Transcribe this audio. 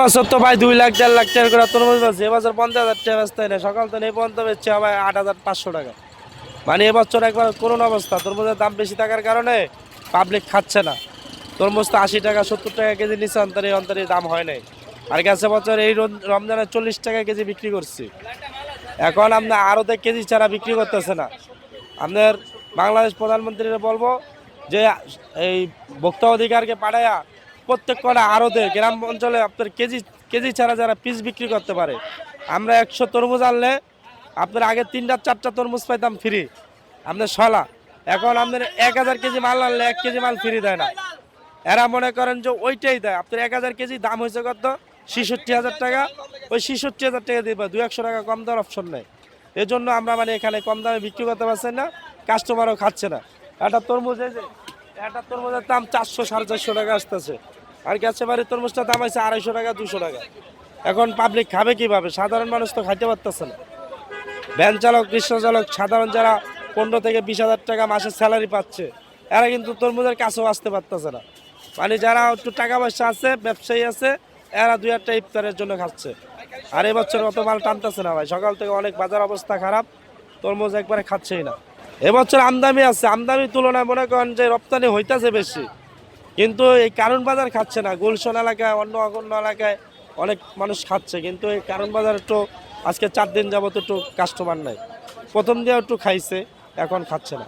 বছর তো ভাই 2 লাখ 1.5 লাখ টাকা করে তরমুজ বেচছে, এবছর 50,000 টাকা বেচতে হয় না। সকাল থেকে এই পর্যন্ত বেচছে আমার 8,500 টাকা। মানে এবছর একবার করুণ অবস্থা, তরমুজের দাম বেশি থাকার কারণে পাবলিক খাচ্ছে না। তরমুজ তো 80 টাকা 70 টাকা কেজি নিচে অন্তরে অন্তরে দাম হয় নাই। আর গেছে বছর এই রমজানে 40 টাকা কেজি বিক্রি করছি। এখন আপনার আরতে কেজি ছাড়া বিক্রি করতেছে না। আপনার বাংলাদেশ প্রধানমন্ত্রীরা বলবো যে এই ভোক্তা অধিকারকে পাঠায়া প্রত্যেক কটা আড়তে গ্রাম অঞ্চলে আপনার কেজি কেজি ছাড়া যারা পিস বিক্রি করতে পারে। আমরা 100 তরমুজ আনলে আপনার আগে 3টা 4টা তরমুজ পাইতাম ফ্রি, আপনার শলা। এখন আপনার 1000 কেজি মাল আনলে 1 কেজি মাল ফ্রি দেয় না। এরা মনে করেন যে ওইটাই দেয়। আপনার 1000 কেজি দাম হয়েছে কত? 66,000 টাকা। ওই 66,000 টাকা দিবে, 200 টাকা কম দেওয়ার অপশন নেই। এই জন্য আমরা মানে এখানে কম দামে বিক্রি করতে পারছি না, কাস্টমারও খাচ্ছে না। একটা তরমুজ এই যে একটা তরমুজের দাম 400 450 টাকা আসতেছে। আর গেছে বাড়ির তরমুজটার দাম আছে 250 টাকা 200 টাকা। এখন পাবলিক খাবে কিভাবে? সাধারণ মানুষ তো খাইতে পারতেছে না। ভ্যান চালক, রিক্সা চালক, সাধারণ যারা 15 থেকে 20,000 টাকা মাসের স্যালারি পাচ্ছে, এরা কিন্তু তরমুজের কাছেও আসতে পারতেছে না। মানে যারা একটু টাকা পয়সা আছে, ব্যবসায়ী আছে, এরা 2-1টা ইফতারের জন্য খাচ্ছে। আর এবছর অত মাল টানতেছে না ভাই, সকাল থেকে অনেক বাজার অবস্থা খারাপ, তরমুজ একবারে খাচ্ছেই না। এবছর আমদানি আছে, আমদানির তুলনায় মনে করেন যে রপ্তানি হইতেছে বেশি, কিন্তু এই কারণ বাজার খাচ্ছে না। গুলশন এলাকায়, অন্য অন্য এলাকায় অনেক মানুষ খাচ্ছে, কিন্তু এই কারণ বাজার একটু আজকে 4 দিন যাবত একটু কাস্টমার নাই। প্রথম দিয়ে একটু খাইছে, এখন খাচ্ছে না।